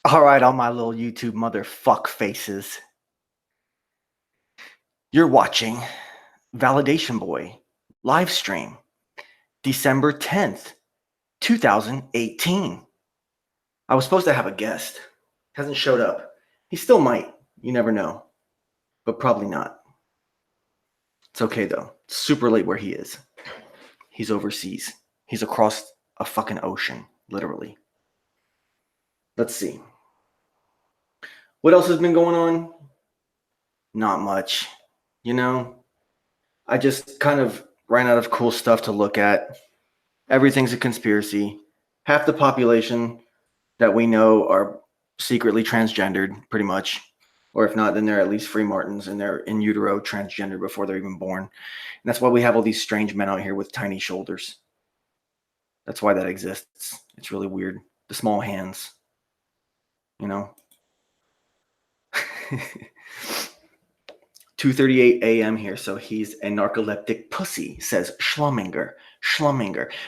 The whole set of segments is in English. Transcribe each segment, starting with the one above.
All right, all my little YouTube motherfuck faces. You're watching Validation Boy live stream, December 10th, 2018. I was supposed to have a guest. Hasn't showed up. He still might. You never know. But probably not. It's okay though. It's super late where he is. He's overseas. He's across a fucking ocean, literally. Let's see. What else has been going on? Not much. You know, I just kind of ran out of cool stuff to look at. Everything's a conspiracy. Half the population that we know are secretly transgendered, pretty much. Or if not, then they're at least free martins and they're in utero transgender before they're even born. And that's why we have all these strange men out here with tiny shoulders. That's why that exists. It's really weird. The small hands, you know. 2:38 a.m. here, so he's a narcoleptic pussy, says Schlumminger.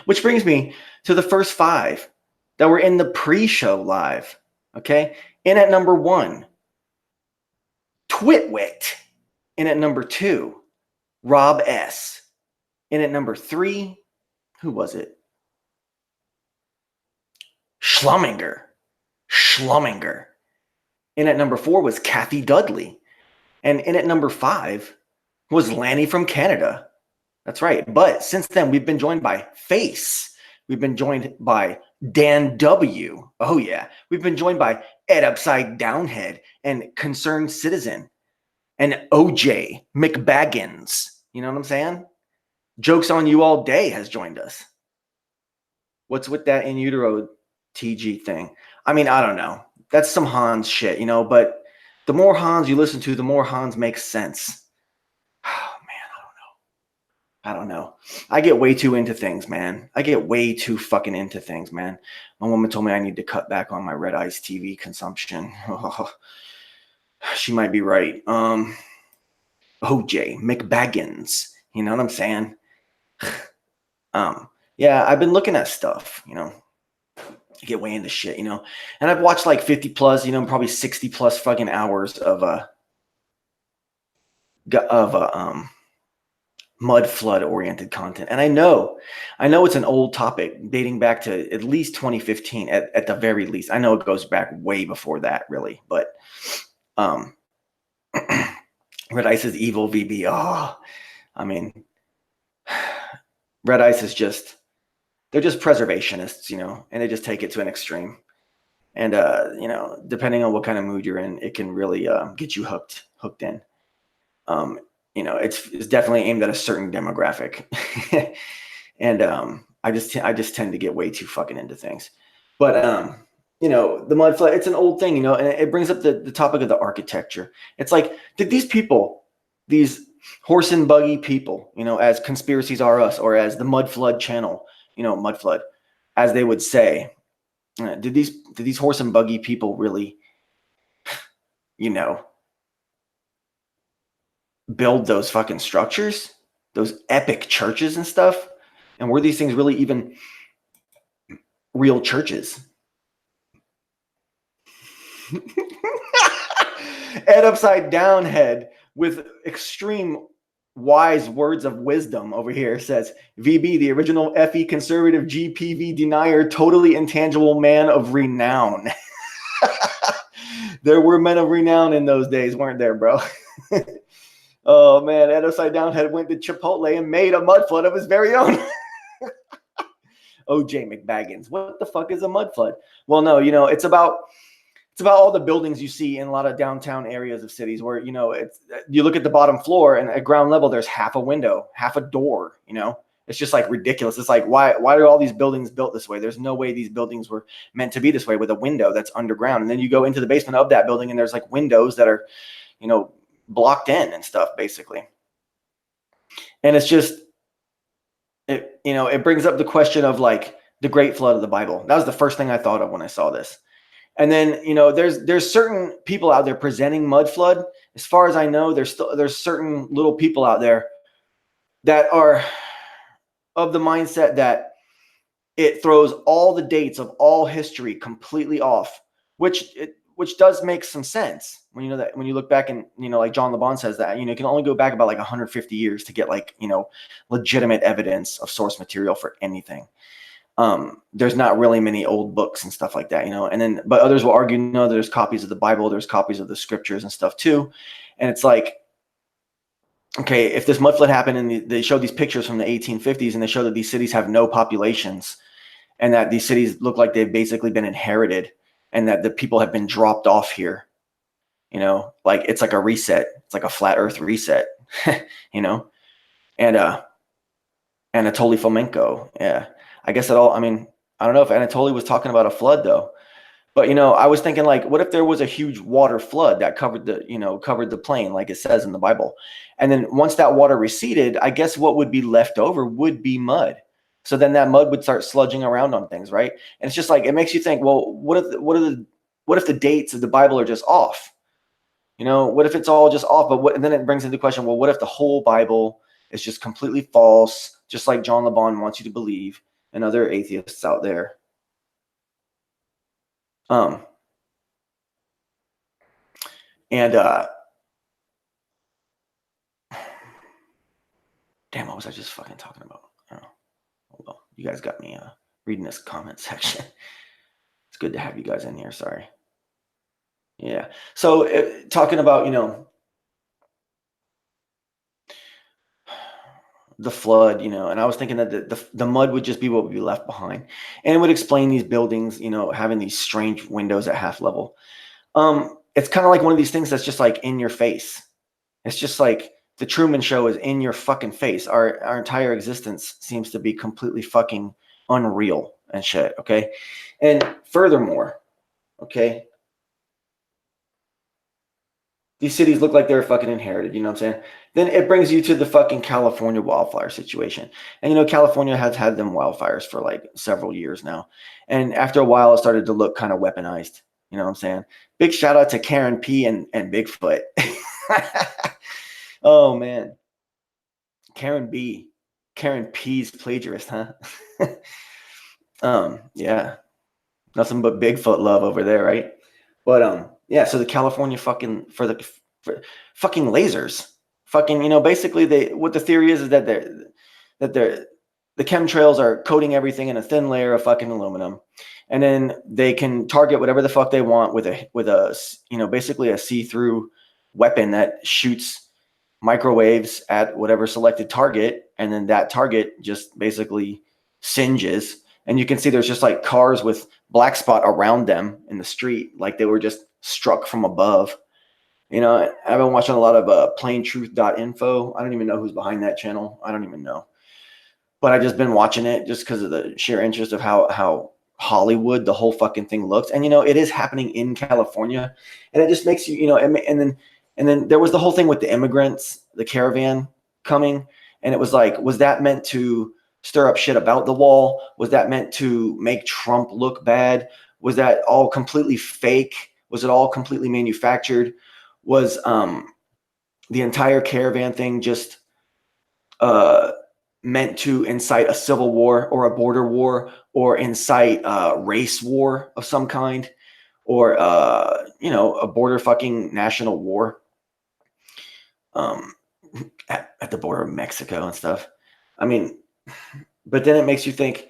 Which brings me to the first five that were in the pre-show live. Okay? In at number 1, Twitwit. In at number 2, Rob S. In at number 3, who was it? Schlumminger. In at number 4 was Kathy Dudley. And in at number 5 was Lanny from Canada. That's right. But since then, we've been joined by Face. We've been joined by Dan W. Oh, yeah. We've been joined by Ed Upside Downhead and Concerned Citizen and OJ McBaggins. You know what I'm saying? Jokes on You All Day has joined us. What's with that in utero TG thing? I mean, I don't know. That's some Hans shit, you know, but the more Hans you listen to, the more Hans makes sense. Oh, man, I don't know. I get way too into things, man. I get way too fucking into things, man. My woman told me I need to cut back on my red ice TV consumption. She might be right. OJ McBaggins. You know what I'm saying? Yeah, I've been looking at stuff, you know. I get way into shit, you know. And I've watched like 50 plus, you know, probably 60 plus fucking hours of mud flood oriented content. And I know it's an old topic dating back to at least 2015 at the very least. I know it goes back way before that, really, but Red Ice is evil, VB. Oh, I mean, Red Ice is just, they're just preservationists, you know, and they just take it to an extreme. And, you know, depending on what kind of mood you're in, it can really get you hooked in. You know, it's definitely aimed at a certain demographic. And I just tend to get way too fucking into things. But, you know, the mud flood, it's an old thing, you know, and it brings up the topic of the architecture. It's like, did these people, these horse and buggy people, you know, as Conspiracies Are Us or as the Mud Flood channel, you know, Mud Flood, as they would say, did these horse and buggy people really, you know, build those fucking structures, those epic churches and stuff? And were these things really even real churches? Ed Upside Down Head with extreme wise words of wisdom over here says, VB, the original FE conservative GPV denier, totally intangible man of renown. There were men of renown in those days, weren't there, bro? Oh, man, Ed Upside Down Head went to Chipotle and made a mud flood of his very own. OJ McBaggins. What the fuck is a mud flood? Well, no, you know, it's about all the buildings you see in a lot of downtown areas of cities where, you know, you look at the bottom floor and at ground level, there's half a window, half a door, you know. It's just like ridiculous. It's like, why are all these buildings built this way? There's no way these buildings were meant to be this way with a window that's underground. And then you go into the basement of that building and there's like windows that are, you know, blocked in and stuff, basically. And it's just, you know, it brings up the question of like the great flood of the Bible. That was the first thing I thought of when I saw this. And then, you know, there's certain people out there presenting mud flood. As far as I know, there's certain little people out there that are of the mindset that it throws all the dates of all history completely off, which does make some sense when you look back and like John LeBon says that you can only go back about like 150 years to get like legitimate evidence of source material for anything. There's not really many old books and stuff like that, and then but others will argue no, there's copies of the Bible, there's copies of the scriptures and stuff too, and it's like, okay, if this mud flood happened and they showed these pictures from the 1850s and they show that these cities have no populations and that these cities look like they've basically been inherited and that the people have been dropped off here, like it's like a reset, it's like a flat earth reset, and Anatoly Fomenko, yeah, I guess I don't know if Anatoly was talking about a flood though. But I was thinking, like, what if there was a huge water flood that covered the plain, like it says in the Bible, and then once that water receded, I guess what would be left over would be mud. So then that mud would start sludging around on things, right? And it's just like it makes you think, well, what if the dates of the Bible are just off? What if it's all just off? But and then it brings into question, well, what if the whole Bible is just completely false, just like John LeBon wants you to believe, and other atheists out there? And damn, what was I just fucking talking about? Oh, well, you guys got me reading this comment section. It's good to have you guys in here. Sorry. Yeah. So talking about the flood, and I was thinking that the mud would just be what would be left behind, and it would explain these buildings, having these strange windows at half level. It's kind of like one of these things that's just like in your face. It's just like the Truman Show is in your fucking face. Our entire existence seems to be completely fucking unreal and shit. Okay. And furthermore, okay, these cities look like they're fucking inherited. You know what I'm saying? Then it brings you to the fucking California wildfire situation. And California has had them wildfires for like several years now. And after a while, it started to look kind of weaponized. You know what I'm saying? Big shout out to Karen P and Bigfoot. Oh man. Karen P's plagiarist, huh? Yeah. Nothing but Bigfoot love over there, right? But yeah, so the California fucking for fucking lasers. Fucking, basically what the theory is that the chemtrails are coating everything in a thin layer of fucking aluminum. And then they can target whatever the fuck they want with a basically a see-through weapon that shoots microwaves at whatever selected target, and then that target just basically singes. And you can see there's just like cars with black spot around them in the street, like they were just struck from above. I've been watching a lot of aplanetruth.info. I don't even know who's behind that channel. I don't even know. But I've just been watching it just because of the sheer interest of how Hollywood the whole fucking thing looks. And it is happening in California, and it just makes you and then there was the whole thing with the immigrants, the caravan coming, and it was like, was that meant to stir up shit about the wall? Was that meant to make Trump look bad? Was that all completely fake? Was it all completely manufactured? Was the entire caravan thing just meant to incite a civil war or a border war or incite a race war of some kind, or a border fucking national war at the border of Mexico and stuff? I mean, but then it makes you think,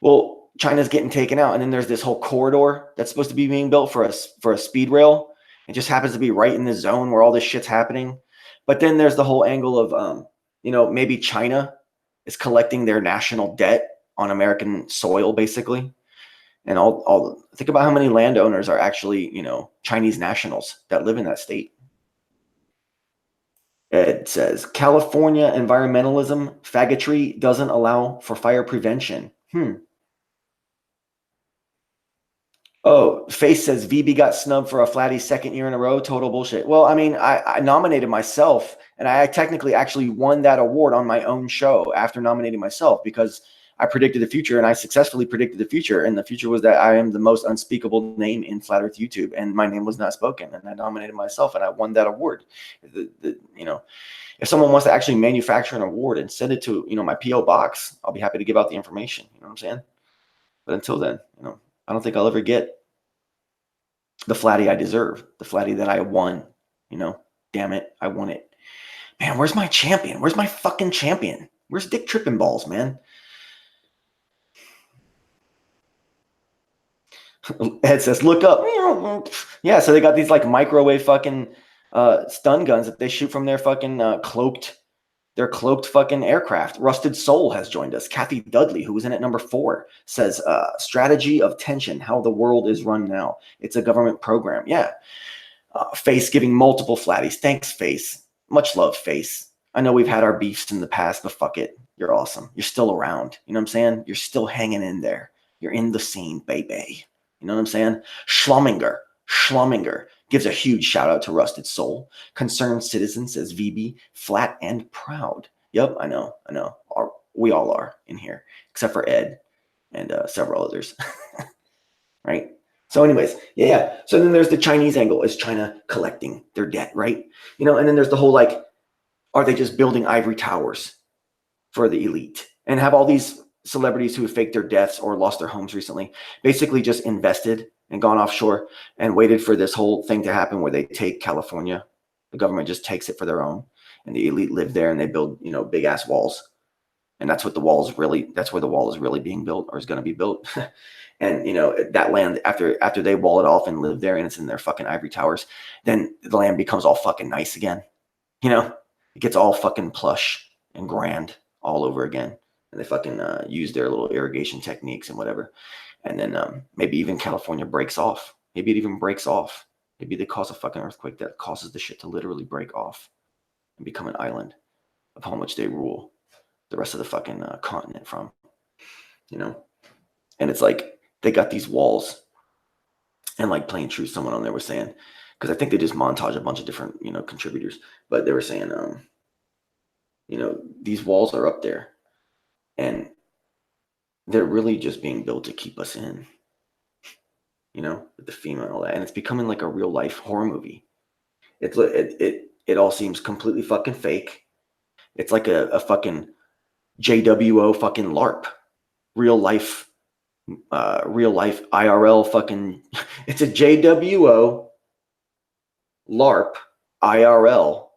well, China's getting taken out, and then there's this whole corridor that's supposed to be being built for a speed rail. It just happens to be right in the zone where all this shit's happening. But then there's the whole angle of maybe China is collecting their national debt on American soil, basically. And all think about how many landowners are actually, Chinese nationals that live in that state. It says California environmentalism faggotry doesn't allow for fire prevention. Oh, Face says VB got snubbed for a Flatty second year in a row. Total bullshit. Well, I mean, I nominated myself, and I technically actually won that award on my own show after nominating myself, because I predicted the future, and I successfully predicted the future. And the future was that I am the most unspeakable name in Flat Earth YouTube, and my name was not spoken. And I nominated myself, and I won that award. If someone wants to actually manufacture an award and send it to, my PO box, I'll be happy to give out the information. You know what I'm saying? But until then, I don't think I'll ever get the Flatty I deserve, the Flatty that I won. Damn it, I won it. Man, where's my champion? Where's my fucking champion? Where's Dick Tripping Balls, man? Ed says, look up. Yeah, so they got these like microwave fucking stun guns that they shoot from their fucking cloaked fucking aircraft. Rusted Soul has joined us. Kathy Dudley, who was in at number 4, says, strategy of tension, how the world is run now. It's a government program. Yeah. Face giving multiple flatties. Thanks, Face. Much love, Face. I know we've had our beefs in the past, but fuck it. You're awesome. You're still around. You know what I'm saying? You're still hanging in there. You're in the scene, baby. You know what I'm saying? Schlumminger gives a huge shout out to Rusted Soul. Concerned Citizen says VB, flat and proud. Yep, I know. We all are in here, except for Ed and several others. Right? So anyways, yeah. So then there's the Chinese angle. Is China collecting their debt, right? And then there's the whole like, are they just building ivory towers for the elite? And have all these celebrities who have faked their deaths or lost their homes recently basically just invested and gone offshore and waited for this whole thing to happen where they take California. The government just takes it for their own, and the elite live there and they build, big ass walls. And that's where the wall is really being built, or is going to be built. And that land, after they wall it off and live there and it's in their fucking ivory towers, then the land becomes all fucking nice again. It gets all fucking plush and grand all over again. And they fucking use their little irrigation techniques and whatever. And then maybe even California breaks off. Maybe it even breaks off. Maybe they cause a fucking earthquake that causes the shit to literally break off and become an island upon which they rule the rest of the fucking continent from. And it's like they got these walls, and like Plain Truth, someone on there was saying, because I think they just montage a bunch of different contributors, but they were saying these walls are up there and they're really just being built to keep us in, with the FEMA and all that. And it's becoming like a real life horror movie. It all seems completely fucking fake. It's like a fucking JWO fucking LARP, real life IRL fucking, it's a JWO LARP IRL.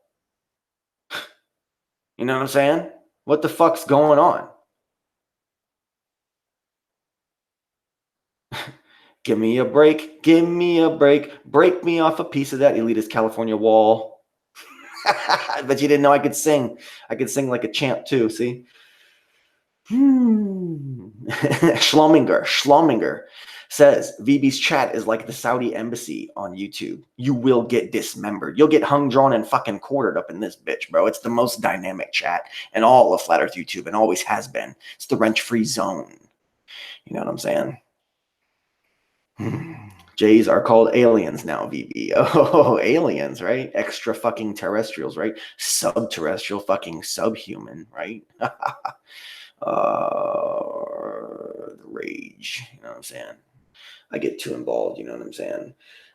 You know what I'm saying? What the fuck's going on? Give me a break. Break me off a piece of that elitist California wall. But you didn't know I could sing. I could sing like a champ too, see? Schlumminger says VB's chat is like the Saudi embassy on YouTube. You will get dismembered. You'll get hung, drawn, and fucking quartered up in this bitch, bro. It's the most dynamic chat in all of Flat Earth YouTube and always has been. It's the wrench-free zone. You know what I'm saying? Jays are called aliens now, VB. Oh, aliens, right? Extra fucking terrestrials, right? Subterrestrial fucking subhuman, right? The rage, you know what I'm saying? I get too involved, you know what I'm saying?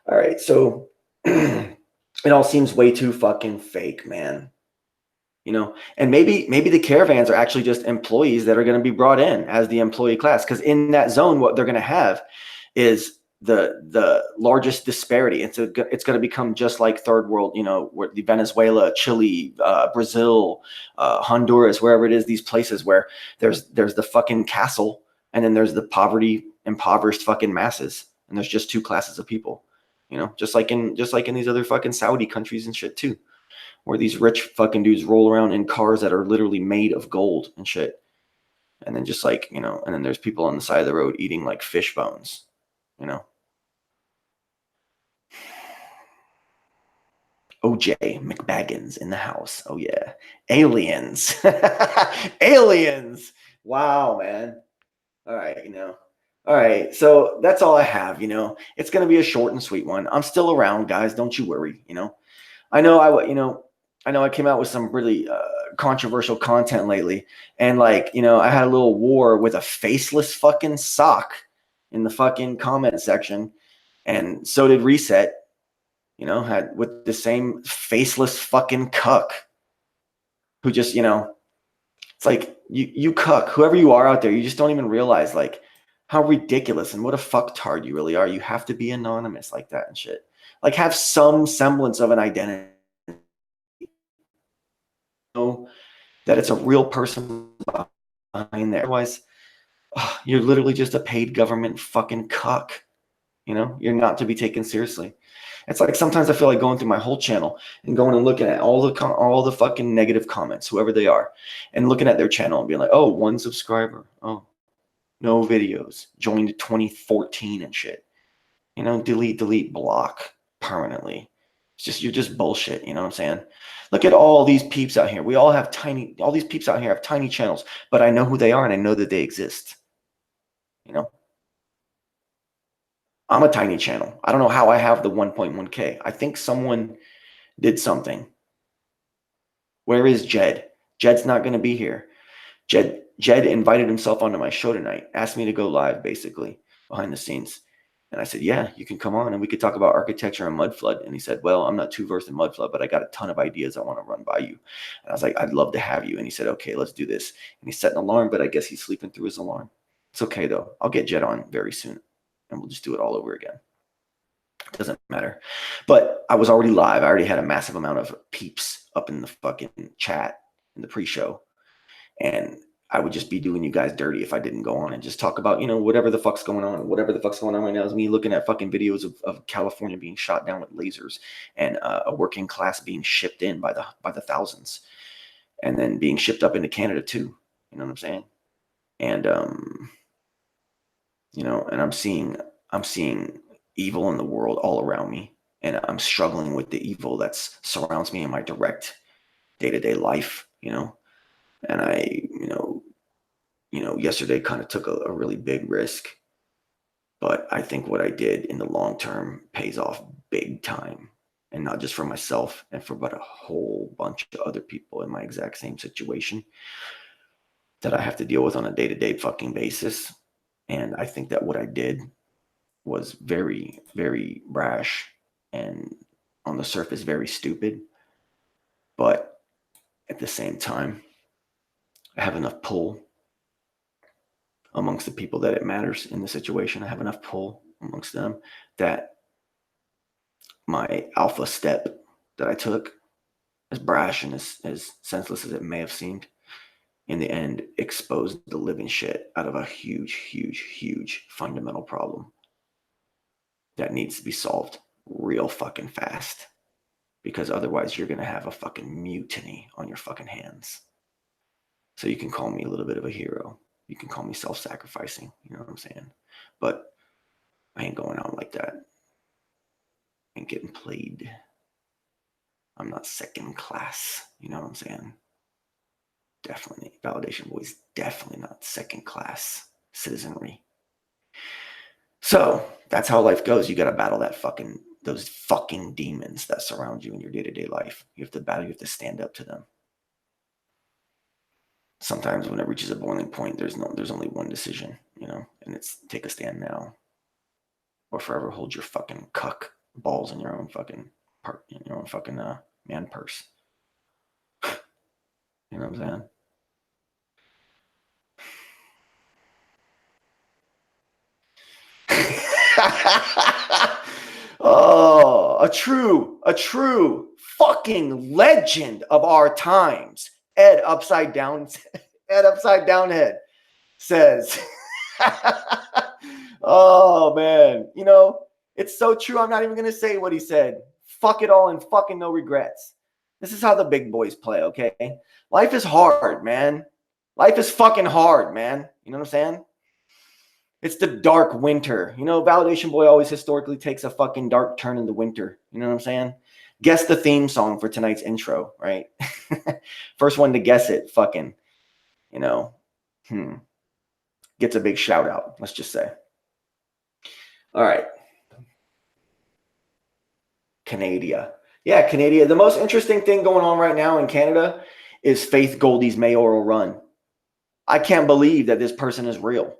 All right, so it all seems way too fucking fake, man. And maybe the caravans are actually just employees that are going to be brought in as the employee class, because in that zone, what they're going to have is the largest disparity. It's going to become just like third world, where the Venezuela, Chile, Brazil, Honduras, wherever it is, these places where there's the fucking castle, and then there's the impoverished fucking masses, and there's just two classes of people, just like in these other fucking Saudi countries and shit too, where these rich fucking dudes roll around in cars that are literally made of gold and shit. And then just like, and then there's people on the side of the road eating like fish bones, OJ McBaggins in the house. Oh yeah. Aliens. Aliens. Wow, man. All right, All right. So that's all I have, It's going to be a short and sweet one. I'm still around, guys. Don't you worry, I know I came out with some really controversial content lately. And like, you know, I had a little war with a faceless fucking sock in the fucking comment section. And so did Reset, you know, had with the same faceless fucking cuck who just, you know, it's like you cuck, whoever you are out there, you just don't even realize like how ridiculous and what a fucktard you really are. You have to be anonymous like that and shit. Like have some semblance of an identity. Know that it's a real person behind there. Otherwise, you're literally just a paid government fucking cuck. You know, you're not to be taken seriously. It's like sometimes I feel like going through my whole channel and going and looking at all the fucking negative comments, whoever they are, and looking at their channel and being like, oh, 1 subscriber. Oh, no videos. Joined 2014 and shit. You know, delete, block permanently. It's just, you're just bullshit. You know what I'm saying? Look at all these peeps out here. We all have all these peeps out here have tiny channels, but I know who they are and I know that they exist. You know? I'm a tiny channel. I don't know how I have the 1.1K. I think someone did something. Where is Jed? Jed's not going to be here. Jed invited himself onto my show tonight, asked me to go live, basically, behind the scenes. And I said, yeah, you can come on and we could talk about architecture and mud flood. And he said, well, I'm not too versed in mud flood, but I got a ton of ideas I want to run by you. And I was like, I'd love to have you. And he said, okay, let's do this. And he set an alarm, but I guess he's sleeping through his alarm. It's okay, though. I'll get Jed on very soon and we'll just do it all over again. It doesn't matter. But I was already live. I already had a massive amount of peeps up in the fucking chat in the pre-show. And I would just be doing you guys dirty if I didn't go on and just talk about, you know, whatever the fuck's going on. Whatever the fuck's going on right now is me looking at fucking videos of California being shot down with lasers and a working class being shipped in by the thousands and then being shipped up into Canada too. You know what I'm saying? And, you know, and I'm seeing evil in the world all around me. And I'm struggling with the evil that surrounds me in my direct day-to-day life, you know? And I, yesterday kind of took a really big risk, but I think what I did in the long term pays off big time, and not just for myself and for but a whole bunch of other people in my exact same situation that I have to deal with on a day-to-day fucking basis. And I think that what I did was very, very rash and on the surface very stupid, but at the same time, I have enough pull amongst the people that it matters in the situation. I have enough pull amongst them that my alpha step that I took, as brash and as senseless as it may have seemed, in the end exposed the living shit out of a huge, huge, huge fundamental problem that needs to be solved real fucking fast, because otherwise you're going to have a fucking mutiny on your fucking hands. So you can call me a little bit of a hero. You can call me self-sacrificing, you know what I'm saying? But I ain't going out like that. I ain't getting played. I'm not second class, you know what I'm saying? Definitely. Validation Boys, definitely not second class citizenry. So that's how life goes. You got to battle those fucking demons that surround you in your day-to-day life. You have to battle, you have to stand up to them. Sometimes when it reaches a boiling point, there's only one decision, you know, and it's take a stand now, or forever hold your fucking cuck balls in your own fucking man purse. You know what I'm saying? Oh, a true fucking legend of our times. Ed Upside Down Head says, oh man, you know, it's so true. I'm not even gonna say what he said. Fuck it all and fucking no regrets. This is how the big boys play, okay? Life is hard, man. Life is fucking hard, man. You know what I'm saying? It's the dark winter. You know, Validation Boy always historically takes a fucking dark turn in the winter. You know what I'm saying? Guess the theme song for tonight's intro, right? First one to guess it, fucking, you know, gets a big shout out, let's just say. All right. Canada. Yeah, Canada. The most interesting thing going on right now in Canada is Faith Goldie's mayoral run. I can't believe that this person is real.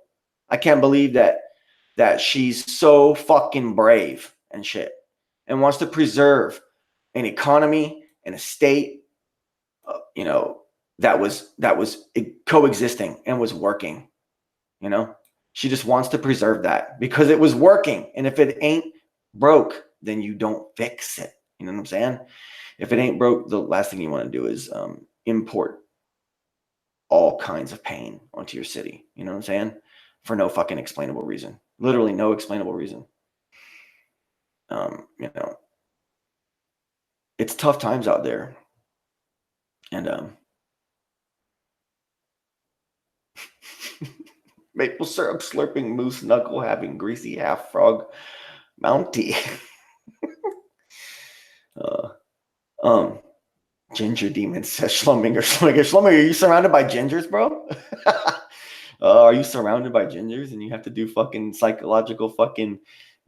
I can't believe that she's so fucking brave and shit and wants to preserve an economy and a state, that was coexisting and was working. She just wants to preserve that because it was working. And if it ain't broke, then you don't fix it. You know what I'm saying? If it ain't broke, the last thing you want to do is import all kinds of pain onto your city. You know what I'm saying? For no fucking explainable reason. Literally no explainable reason. It's tough times out there. And maple syrup slurping moose knuckle having greasy half frog mountie. Ginger demon says Schlumminger. Schlumminger, are you surrounded by gingers, bro? Are you surrounded by gingers and you have to do fucking psychological fucking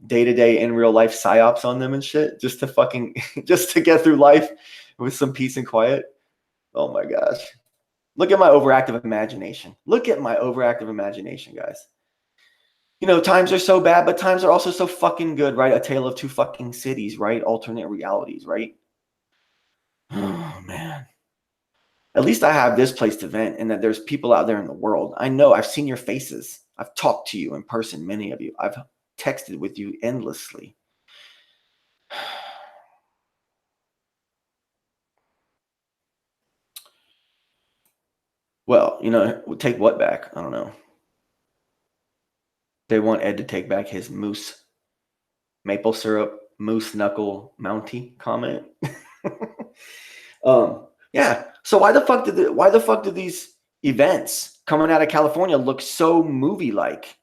day-to-day in real life psyops on them and shit just to get through life with some peace and quiet? Oh my gosh. Look at my overactive imagination. Guys. Times are so bad, but times are also so fucking good, right? A tale of two fucking cities, right? Alternate realities, right? Oh man. At least I have this place to vent and that there's people out there in the world. I know I've seen your faces. I've talked to you in person, many of you. I've texted with you endlessly. Well, take what back? I don't know. They want Ed to take back his moose maple syrup moose knuckle mountie comment. Yeah. So why the fuck did these events coming out of California look so movie-like?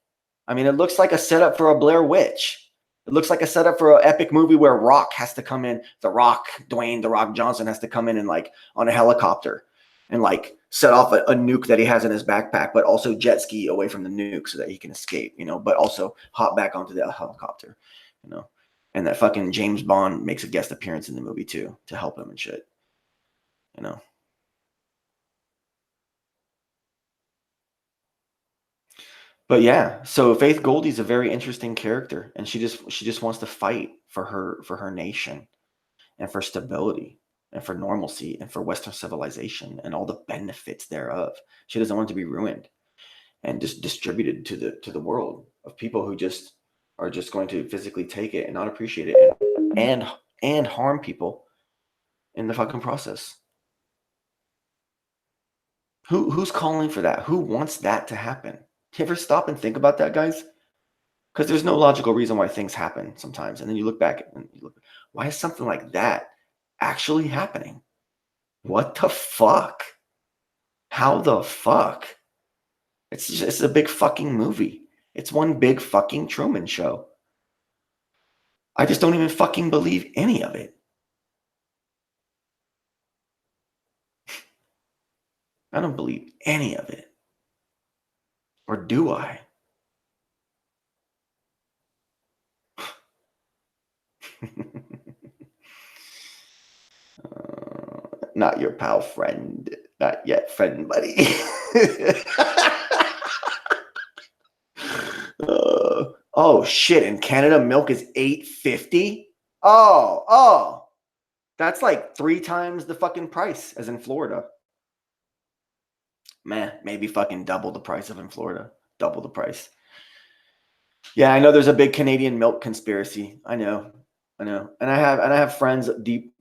I mean, it looks like a setup for a Blair Witch. It looks like a setup for an epic movie where Rock has to come in. Dwayne The Rock Johnson has to come in and like on a helicopter and like set off a nuke that he has in his backpack, but also jet ski away from the nuke so that he can escape, but also hop back onto the helicopter, and that fucking James Bond makes a guest appearance in the movie too to help him and shit, But yeah, so Faith Goldie's a very interesting character, and she just wants to fight for her nation and for stability and for normalcy and for Western civilization and all the benefits thereof. She doesn't want it to be ruined and just distributed to the world of people who just are just going to physically take it and not appreciate it and harm people in the fucking process. Who's calling for that? Who wants that to happen? You ever stop and think about that, guys? Because there's no logical reason why things happen sometimes. And then you look back and why is something like that actually happening? What the fuck? How the fuck? It's a big fucking movie. It's one big fucking Truman Show. I just don't even fucking believe any of it. I don't believe any of it. Or do I? Not your pal friend. Not yet friend buddy. Oh shit, in Canada milk is $8.50. Oh, that's like 3 times the fucking price as in Florida. Man, maybe fucking double the price of in Florida. Double the price. Yeah, I know there's a big Canadian milk conspiracy. I know. And I have friends deep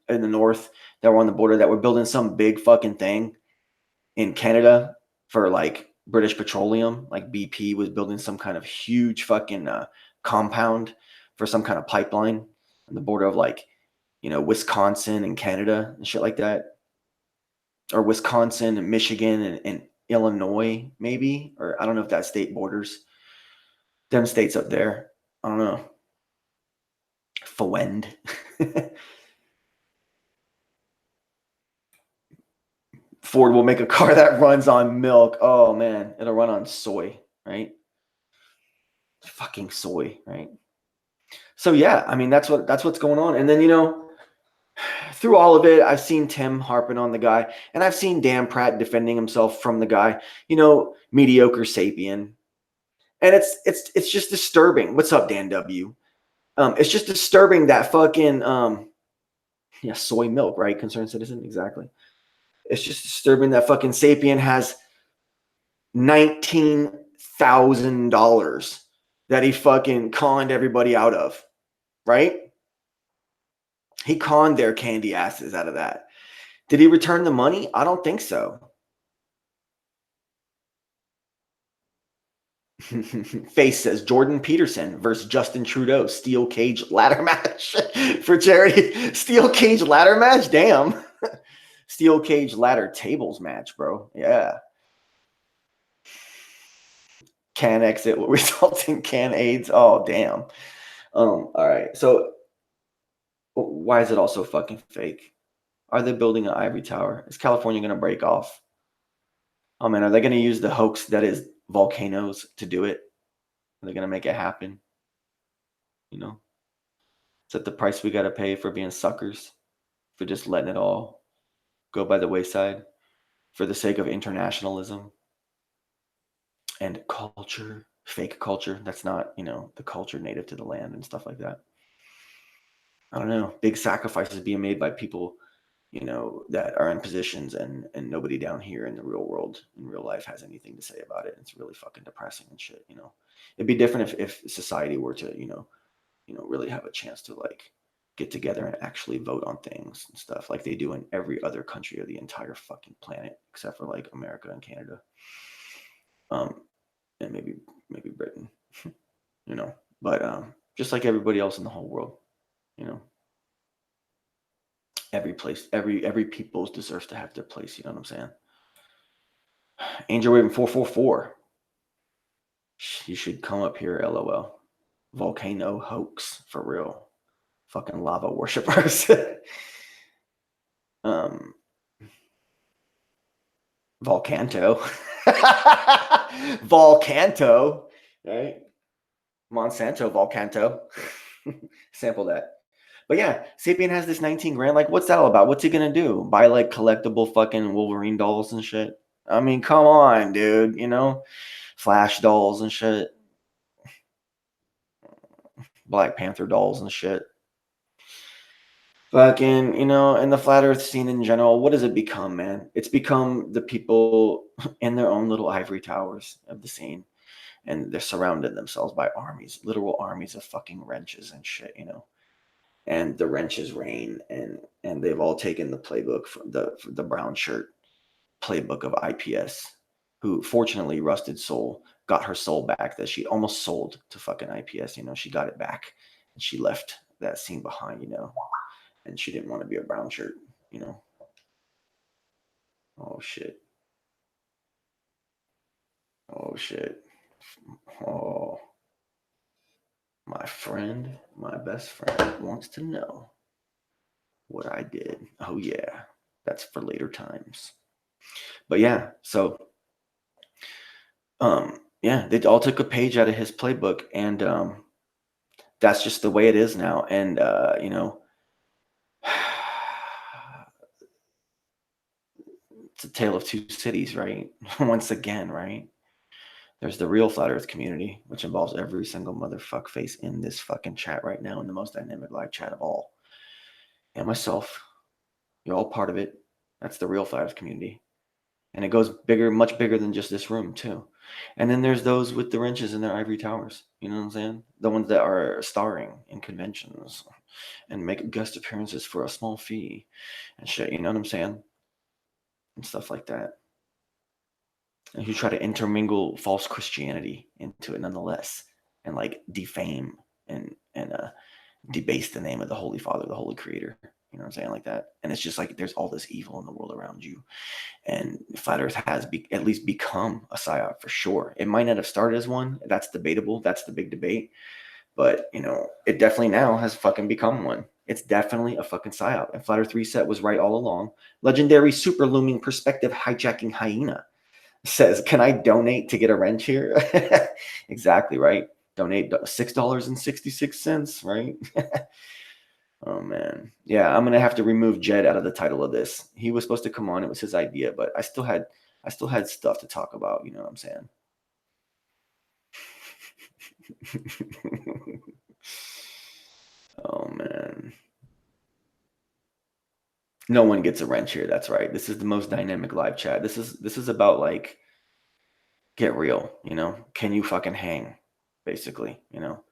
in the north that were on the border that were building some big fucking thing in Canada for like British Petroleum. Like BP was building some kind of huge fucking compound for some kind of pipeline on the border of like, Wisconsin and Canada and shit like that. Or Wisconsin and Michigan and Illinois, maybe. Or I don't know if that state borders them states up there. I don't know. Fawend. Ford will make a car that runs on milk. Oh man, it'll run on soy, right? Fucking soy, right? So yeah, I mean that's what's going on. And then through all of it, I've seen Tim harping on the guy, and I've seen Dan Pratt defending himself from the guy. Mediocre Sapien, and it's just disturbing. What's up, Dan W? It's just disturbing that fucking soy milk, right? Concerned citizen, exactly. It's just disturbing that fucking Sapien has $19,000 that he fucking conned everybody out of, right? He conned their candy asses out of that. Did he return the money? I don't think so. Face says Jordan Peterson versus Justin Trudeau steel cage ladder match for charity. Steel cage ladder match? Damn. Steel cage ladder tables match, bro. Yeah. Can exit will result in can AIDS. Oh, damn. All right. So why is it all so fucking fake? Are they building an ivory tower? Is California going to break off? Oh, man, are they going to use the hoax that is volcanoes to do it? Are they going to make it happen? Is that the price we got to pay for being suckers? For just letting it all go by the wayside? For the sake of internationalism and culture? Fake culture that's not, the culture native to the land and stuff like that. I don't know. Big sacrifices being made by people that are in positions, and nobody down here in the real world, in real life, has anything to say about it. It's really fucking depressing and shit. It'd be different if society were to, really have a chance to like get together and actually vote on things and stuff like they do in every other country of the entire fucking planet, except for like America and Canada. And maybe Britain, but just like everybody else in the whole world, every place, every people deserves to have their place. You know what I'm saying? Angel Raven 444. You should come up here, LOL. Volcano hoax for real. Fucking lava worshippers. Volcanto. Volcanto, right? Monsanto Volcanto. Sample that. But yeah, Sapien has this 19 grand. Like, what's that all about? What's he gonna do? Buy like collectible fucking Wolverine dolls and shit? I mean, come on, dude. Flash dolls and shit. Black Panther dolls and shit. Fucking, and the flat earth scene in general, what does it become, man? It's become the people in their own little ivory towers of the scene. And they're surrounded themselves by armies, literal armies of fucking wrenches and shit, And the wrenches reign, and they've all taken the playbook from the brown shirt playbook of IPS, who fortunately Rusted Soul got her soul back that she almost sold to fucking IPS. She got it back, and she left that scene behind, and she didn't want to be a brown shirt, Oh shit. Oh shit. Oh, my friend, my best friend wants to know what I did. Oh yeah, that's for later times. But yeah, so yeah, they all took a page out of his playbook, and that's just the way it is now. And it's a tale of two cities, right? Once again, right? There's the real flat earth community, which involves every single motherfuck face in this fucking chat right now, in the most dynamic live chat of all. And myself. You're all part of it. That's the real flat earth community. And it goes bigger, much bigger than just this room, too. And then there's those with the wrenches in their ivory towers. You know what I'm saying? The ones that are starring in conventions and make guest appearances for a small fee and shit. You know what I'm saying? And stuff like that. And who try to intermingle false Christianity into it nonetheless, and like defame and debase the name of the Holy Father, the Holy Creator. You know what I'm saying? Like that. And it's just like there's all this evil in the world around you. And flat earth has at least become a psyop for sure. It might not have started as one. That's debatable. That's the big debate. But, it definitely now has fucking become one. It's definitely a fucking psyop. And Flat Earth Reset was right all along. Legendary super looming perspective hijacking hyena says, can I donate to get a wrench here? Exactly, right? Donate $6.66, right? Oh man. Yeah, I'm gonna have to remove Jed out of the title of this. He was supposed to come on, it was his idea, but I still had stuff to talk about, you know what I'm saying? Oh man. No one gets a wrench here, that's right. This is the most dynamic live chat. This is about like get real, you know? Can you fucking hang? Basically, you know?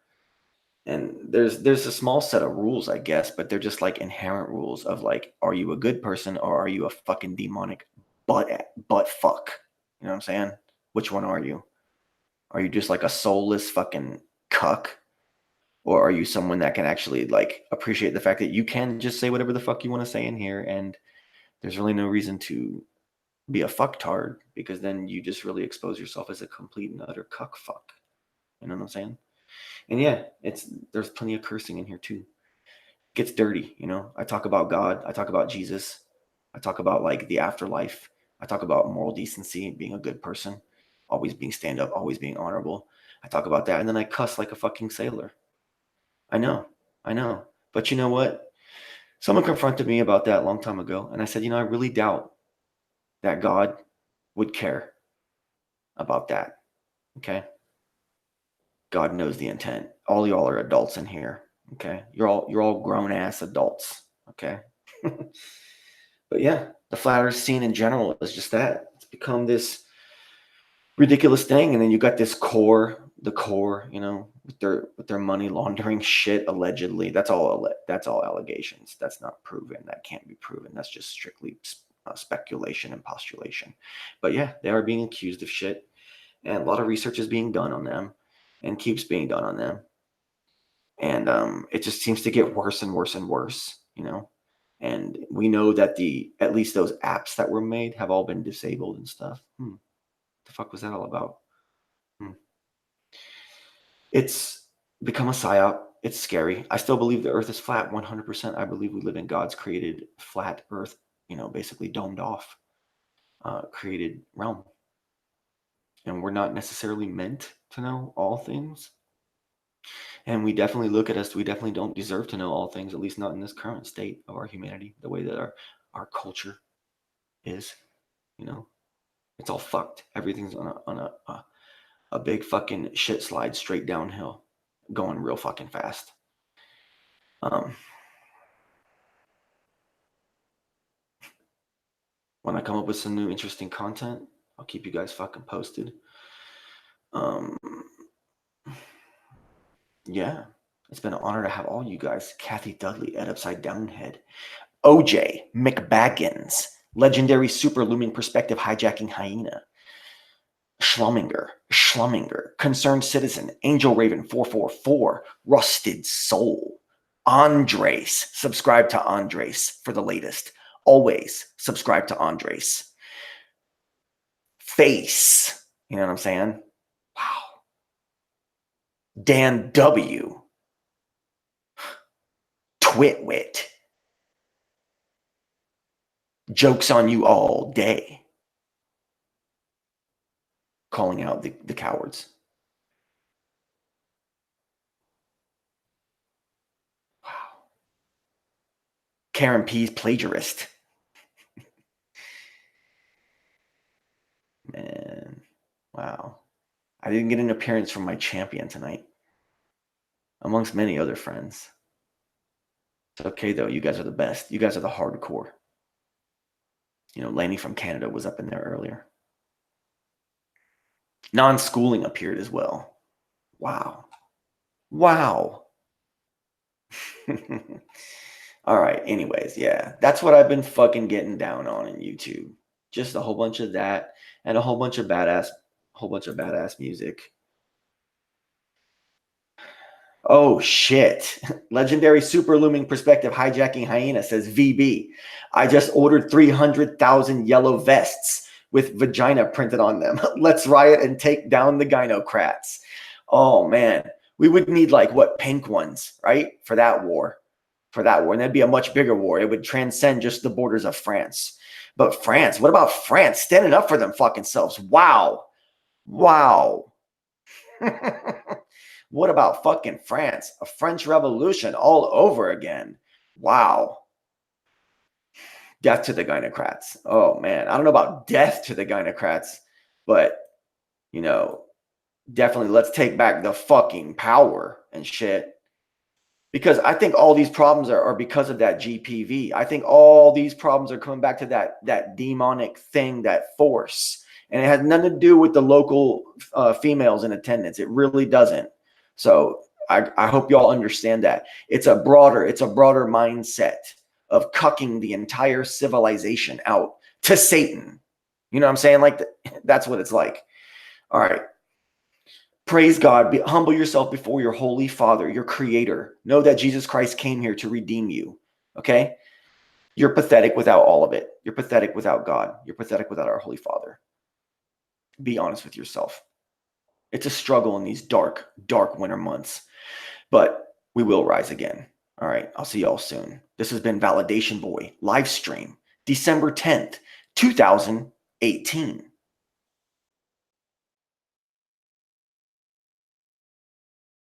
And there's a small set of rules, I guess, but they're just like inherent rules of like, are you a good person or are you a fucking demonic butt fuck? You know what I'm saying? Which one are you? Are you just like a soulless fucking cuck? Or are you someone that can actually like appreciate the fact that you can just say whatever the fuck you want to say in here and there's really no reason to be a fucktard because then you just really expose yourself as a complete and utter cuck fuck. You know what I'm saying? And yeah, there's plenty of cursing in here too. Gets dirty, you know. I talk about God, I talk about Jesus, I talk about like the afterlife, I talk about moral decency, being a good person, always being stand up, always being honorable. I talk about that and then I cuss like a fucking sailor. I know, I know. But you know what? Someone confronted me about that a long time ago, and I said, I really doubt that God would care about that. Okay. God knows the intent. All y'all are adults in here. Okay. You're all grown ass adults. Okay. But yeah, the flat earth scene in general is just that. It's become this ridiculous thing. And then you got the core, with their money laundering shit allegedly. That's all allegations. That's not proven. That can't be proven. That's just strictly speculation and postulation. But yeah, they are being accused of shit. And a lot of research is being done on them and keeps being done on them. And it just seems to get worse and worse and worse. And we know that at least those apps that were made have all been disabled and stuff. The fuck was that all about? Hmm. It's become a psyop. It's scary. I still believe the earth is flat 100%. I believe we live in God's created flat earth, basically domed off, created realm. And we're not necessarily meant to know all things. And we definitely look at us, we definitely don't deserve to know all things, at least not in this current state of our humanity, the way that our culture is, you know. It's all fucked. Everything's on a big fucking shit slide straight downhill, going real fucking fast. When I come up with some new interesting content, I'll keep you guys fucking posted. Yeah, it's been an honor to have all you guys. Kathy Dudley, Ed Upside Down Head, OJ McBaggins, legendary super looming perspective hijacking hyena, Schlumminger, Concerned Citizen, Angel Raven 444, Rusted Soul, Andres. Subscribe to Andres for the latest. Always subscribe to Andres. Face. You know what I'm saying? Wow. Dan W. Twitwit. Jokes on you all day. Calling out the cowards. Wow. Karen P's plagiarist. Man. Wow. I didn't get an appearance from my champion tonight, amongst many other friends. It's okay, though. You guys are the best. You guys are the hardcore. Laney from Canada was up in there earlier. Non-schooling appeared as well. Wow. Wow. All right. Anyways, yeah. That's what I've been fucking getting down on in YouTube. Just a whole bunch of that and a whole bunch of badass music. Oh shit. Legendary super looming perspective hijacking hyena says VB. I just ordered 300,000 yellow vests with vagina printed on them. Let's riot and take down the gynocrats. Oh man. We would need like pink ones, right? For that war. And that'd be a much bigger war. It would transcend just the borders of France. But France, what about France standing up for them fucking selves? Wow. What about fucking France? A French Revolution all over again. Wow. Death to the gynocrats. Oh man, I don't know about death to the gynocrats, but you know, definitely let's take back the fucking power and shit. Because I think all these problems are because of that GPV. I think all these problems are coming back to that demonic thing, that force. And it has nothing to do with the local females in attendance. It really doesn't. So I hope y'all understand that. It's a broader mindset of cucking the entire civilization out to Satan. You know what I'm saying? Like that's what it's like. All right. Praise God. Humble yourself before your holy Father, your creator. Know that Jesus Christ came here to redeem you. Okay? You're pathetic without all of it. You're pathetic without God. You're pathetic without our holy Father. Be honest with yourself. It's a struggle in these dark, dark winter months, but we will rise again. All right. I'll see y'all soon. This has been Validation Boy live stream, December 10th, 2018.